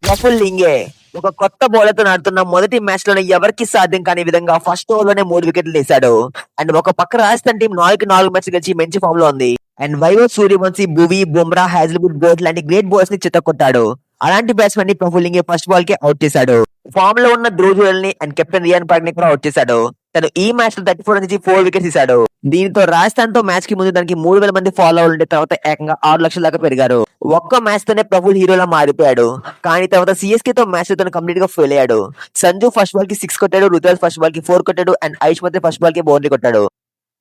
ప్రఫుల్ లింగే ఒక కొత్త బౌలర్ తో ఆడుతున్న మొదటి మ్యాచ్ లోనే ఎవరికి సాధ్యం కాని విధంగా ఫస్ట్ ఓవర్ లోనే 3 వికెట్లు తీశాడు. అండ్ ఒక పక్క రాజస్థాన్ టీం 4 మ్యాచ్లు గెలిచి మంచి ఫామ్ లో ఉంది. And Vaibhav Suryavanshi, Bhuvi, Bumrah, Hazlewood, boat లాంటి గ్రేట్ బౌలర్స్ ని చిత్తకొట్టాడు. అలాంటి బ్యాట్స్మెన్ ని ప్రఫుల్ లింగే ఫస్ట్ బాల్ కి అవుట్ చేశాడు. ఫామ్ లో ఉన్న ధ్రువ్ జురెల్ ని అండ్ కెప్టెన్ రియాన్ పరాగ్ ని కూడా అవుట్ చేశాడు. తను ఈ మ్యాచ్ లో 34 నుంచి 4 వికెట్స్ తీశాడు. దీంతో రాజస్థాన్ తో మ్యాచ్ కి ముందు దానికి 3,000 మంది ఫాలో ఉండే తర్వాత ఏకంగా 6 లక్షల దాకా పెరిగారు. ఒక్క మ్యాచ్ తోనే ప్రఫుల్ హీరోలా మారిపోయాడు. కానీ తర్వాత సిఎస్కే తో మ్యాచ్ లో తను కంప్లీట్ గా ఫెయిల్ అయ్యాడు. సంజు ఫస్ట్ బాల్ కి 6 కొట్టాడు, రుతురాజ్ ఫస్ట్ బాల్ కి 4 కొట్టాడు అండ్ ఆయుష్ మధ్య ఫస్ట్ బాల్ కి బౌండరీ కొట్టాడు.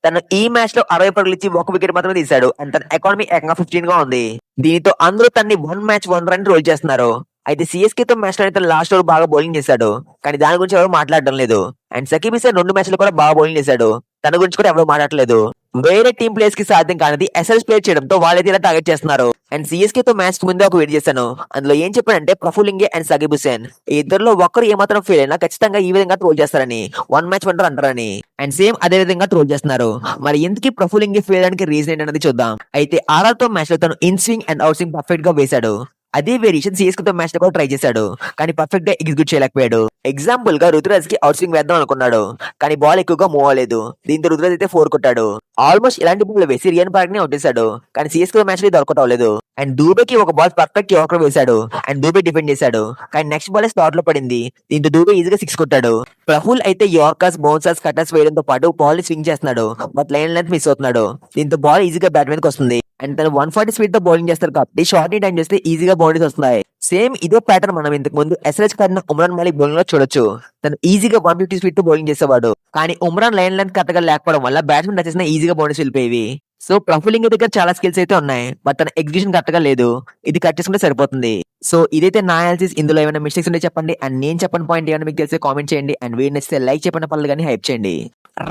తను ఈ మ్యాచ్ లో 60 పరుగులు ఇచ్చి 1 వికెట్ మాత్రమే తీశాడు. అండ్ తన ఎకానమీ ఏకంగా 15 గా ఉంది. దీనితో అందరూ తన్ని 1 మ్యాచ్ 1 రన్ రోల్ చేస్తున్నారు. అయితే సిఎస్కే తో మ్యాచ్ లో తను లాస్ట్ ఓవర్ బాగా బౌలింగ్ చేశాడు. కానీ దాని గురించి ఎవరు మాట్లాడడం లేదు. అండ్ సకీబ్ హుసేన్ 2 మ్యాచ్లు కూడా బాగా బౌలింగ్ చేశాడు. తన గురించి కూడా ఎవరు మాట్లాడలేదు. వేరే టీం ప్లేయర్స్ కి సాధ్యం కానిది ఎస్ఎల్ఎస్ ప్లే చేయడంతో వాళ్ళైతే ఇలా టార్గెట్ చేస్తున్నారు. అండ్ సిఎస్కే తో మ్యాచ్ కి ముందే ఒక వీడియో చేశాను. అందులో ఏం చెప్పాడంటే ప్రఫుల్ లింగే అండ్ సకీబ్ హుసేన్ ఈ ఇద్దరులో ఒక్కరు ఏమాత్రం ఫెయిల్ అయినా ఖచ్చితంగా ఈ విధంగా ట్రోల్ చేస్తారని, 1 మ్యాచ్ వండర్ అంటారని. అండ్ సేమ్ అదే విధంగా ట్రోల్ చేస్తున్నారు. మరి ఎందుకు ప్రఫుల్ లింగే ఫెయిల్ అవడానికి రీజన్ ఏంటన్నది చూద్దాం. అయితే ఆర్ఆర్ తో మ్యాచ్ లో తను in swing and out swing perfect గా వేశాడు. అదే వేరియేషన్ సిఎస్కే తో మ్యాచ్ లో కూడా ట్రై చేశాడు. కానీ పర్ఫెక్ట్ గా ఎగ్జిక్యూట్ చేయలేకపోయాడు. ఎగ్జాంపుల్ గా రుతురాజ్ కి అవుట్ స్వింగ్ వేద్దాం అనుకున్నాడు. కానీ బాల్ ఎక్కువగా మూవ్ అవ్వలేదు. దీంతో రుతురాజ్ అయితే 4 కొట్టాడు. ఆల్మోస్ట్ ఇలాంటి బాల్ వేసి రియాన్ పరాగ్ ని అవుట్ చేశాడు. కానీ సిఎస్కే మ్యాచ్ లో దొరకట్ అవ్వలేదు. అండ్ దూబేకి ఒక బాల్ పర్ఫెక్ట్ యార్కర్ వేశాడు. అండ్ దూబే డిఫెండ్ చేశాడు. కానీ నెక్స్ట్ బాల్ స్లాట్ లో పడింది. దీంతో దూబే ఈజీగా 6 కొట్టాడు. ప్రఫుల్ అయితే యార్కర్స్, బౌన్సర్స్, కటర్స్ వేయడంతో పాటు బాల్ ని స్వింగ్ చేస్తున్నాడు. బట్ లైన్ లెంత్ మిస్ అవుతున్నాడు. దీంతో బాల్ ఈజీగా బ్యాట్ మీదకి వస్తుంది. అండ్ తను 140 స్పీడ్ తో బౌలింగ్ చేస్తారు కాబట్టి షార్ట్ ని టైం చేస్తే ఈజీగా బౌండరీస్ వస్తున్నాయి. సేమ్ ఇదే ప్యాటర్న్ మనం ఇంతకు ముందు ఎస్ఆర్హెచ్ కన్నా ఉమ్రాన్ మాలిక్ బౌలింగ్ లో చూడొచ్చు. తను ఈజీగా 150 స్పీడ్ తో బౌలింగ్ చేసేవాడు. కానీ ఉమ్రాన్ లైన్ లెంత్ కరెక్ట్ గా లేకపోవడం వల్ల బ్యాట్స్మెన్ టచ్ చేసిన ఈజీగా బౌండరీస్ వెళ్ళిపోయేవి. సో ప్రఫుల్ లింగే దగ్గర చాలా స్కిల్స్ అయితే ఉన్నాయి. బట్ తన ఎగ్జిక్యూషన్ కరెక్ట్ గా లేదు. ఇది కట్ చేసుకుంటే సరిపోతుంది. సో ఇదైతే నా అనాలిసిస్. ఇందులో ఏమైనా మిస్టేక్స్ ఉంటే చెప్పండి. అండ్ నేను చెప్పని పాయింట్ ఏమైనా మీకు తెలిస్తే కామెంట్ చేయండి. అండ్ వీడియో నచ్చితే లైక్ చెప్పిన పనులు కానీ హైప్ చేయండి.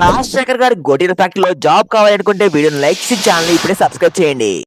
రాజశేఖర్ గారి గోటీల ఫ్యాక్టరీలో జాబ్ కావాలనుకుంటే వీడియోని లైక్ చేసి ఛానల్ ఇప్పుడే సబ్స్క్రైబ్ చేయండి.